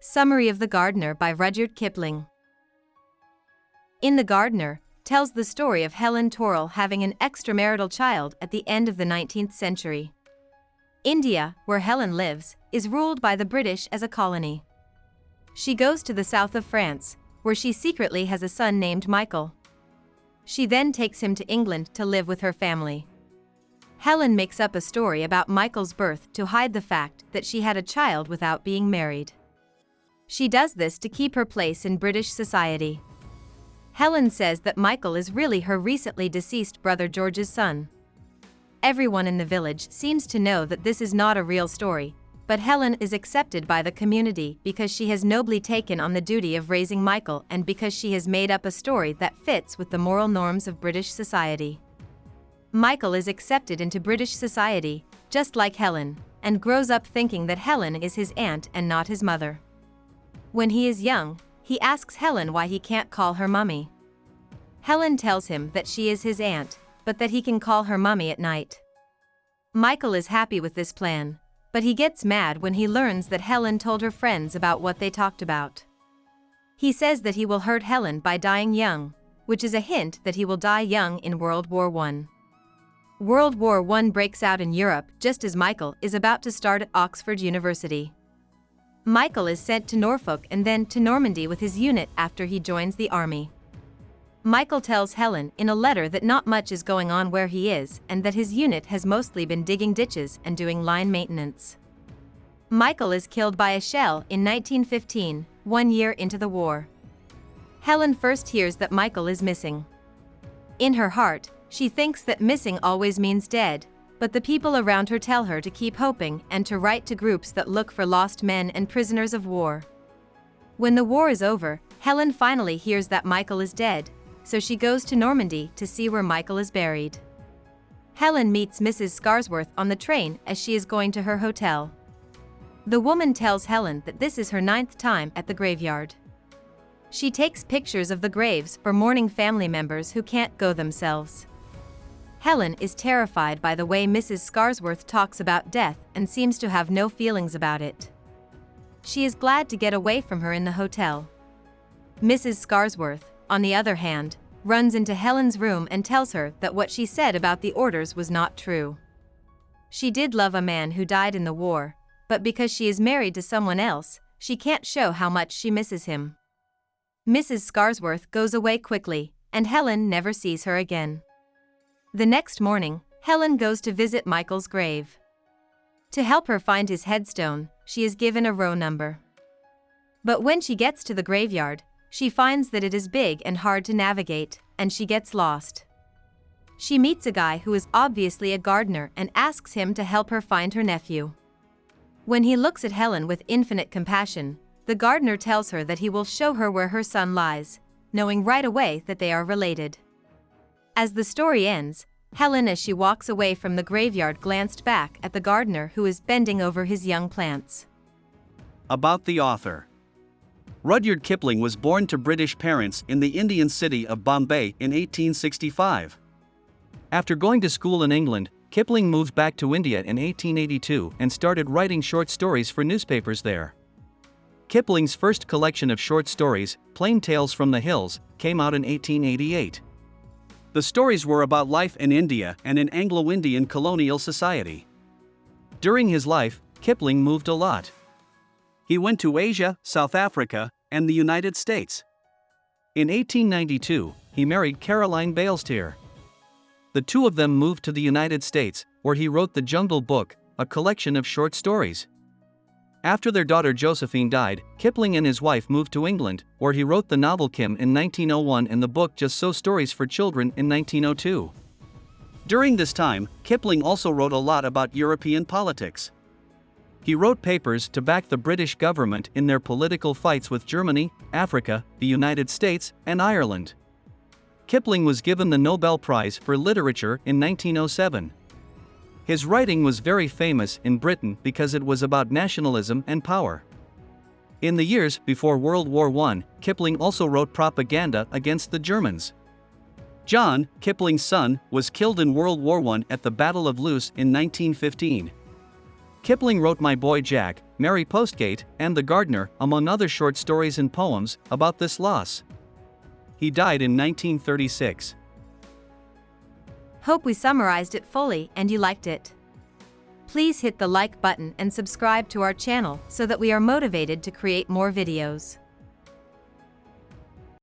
Summary of The Gardener by Rudyard Kipling. In The Gardener, tells the story of Helen Torrell having an extramarital child at the end of the 19th century. India, where Helen lives, is ruled by the British as a colony. She goes to the south of France, where she secretly has a son named Michael. She then takes him to England to live with her family. Helen makes up a story about Michael's birth to hide the fact that she had a child without being married. She does this to keep her place in British society. Helen says that Michael is really her recently deceased brother George's son. Everyone in the village seems to know that this is not a real story, but Helen is accepted by the community because she has nobly taken on the duty of raising Michael and because she has made up a story that fits with the moral norms of British society. Michael is accepted into British society, just like Helen, and grows up thinking that Helen is his aunt and not his mother. When he is young, he asks Helen why he can't call her mummy. Helen tells him that she is his aunt, but that he can call her mummy at night. Michael is happy with this plan, but he gets mad when he learns that Helen told her friends about what they talked about. He says that he will hurt Helen by dying young, which is a hint that he will die young in World War I. World War I breaks out in Europe just as Michael is about to start at Oxford University. Michael is sent to Norfolk and then to Normandy with his unit after he joins the army. Michael tells Helen in a letter that not much is going on where he is and that his unit has mostly been digging ditches and doing line maintenance. Michael is killed by a shell in 1915, 1 year into the war. Helen first hears that Michael is missing. In her heart, she thinks that missing always means dead, but the people around her tell her to keep hoping and to write to groups that look for lost men and prisoners of war. When the war is over, Helen finally hears that Michael is dead, so she goes to Normandy to see where Michael is buried. Helen meets Mrs. Scarsworth on the train as she is going to her hotel. The woman tells Helen that this is her 9th time at the graveyard. She takes pictures of the graves for mourning family members who can't go themselves. Helen is terrified by the way Mrs. Scarsworth talks about death and seems to have no feelings about it. She is glad to get away from her in the hotel. Mrs. Scarsworth, on the other hand, runs into Helen's room and tells her that what she said about the orders was not true. She did love a man who died in the war, but because she is married to someone else, she can't show how much she misses him. Mrs. Scarsworth goes away quickly, and Helen never sees her again. The next morning, Helen goes to visit Michael's grave. To help her find his headstone, she is given a row number. But when she gets to the graveyard, she finds that it is big and hard to navigate, and she gets lost. She meets a guy who is obviously a gardener and asks him to help her find her nephew. When he looks at Helen with infinite compassion, the gardener tells her that he will show her where her son lies, knowing right away that they are related. As the story ends, Helen as she walks away from the graveyard glanced back at the gardener who is bending over his young plants. About the author. Rudyard Kipling was born to British parents in the Indian city of Bombay in 1865. After going to school in England, Kipling moved back to India in 1882 and started writing short stories for newspapers there. Kipling's first collection of short stories, Plain Tales from the Hills, came out in 1888. The stories were about life in India and in Anglo-Indian colonial society. During his life, Kipling moved a lot. He went to Asia, South Africa, and the United States. In 1892, he married Caroline Balestier. The two of them moved to the United States, where he wrote The Jungle Book, a collection of short stories. After their daughter Josephine died, Kipling and his wife moved to England, where he wrote the novel Kim in 1901 and the book Just So Stories for Children in 1902. During this time, Kipling also wrote a lot about European politics. He wrote papers to back the British government in their political fights with Germany, Africa, the United States, and Ireland. Kipling was given the Nobel Prize for Literature in 1907. His writing was very famous in Britain because it was about nationalism and power. In the years before World War I, Kipling also wrote propaganda against the Germans. John, Kipling's son, was killed in World War I at the Battle of Loos in 1915. Kipling wrote My Boy Jack, Mary Postgate, and The Gardener, among other short stories and poems about this loss. He died in 1936. Hope we summarized it fully and you liked it. Please hit the like button and subscribe to our channel so that we are motivated to create more videos.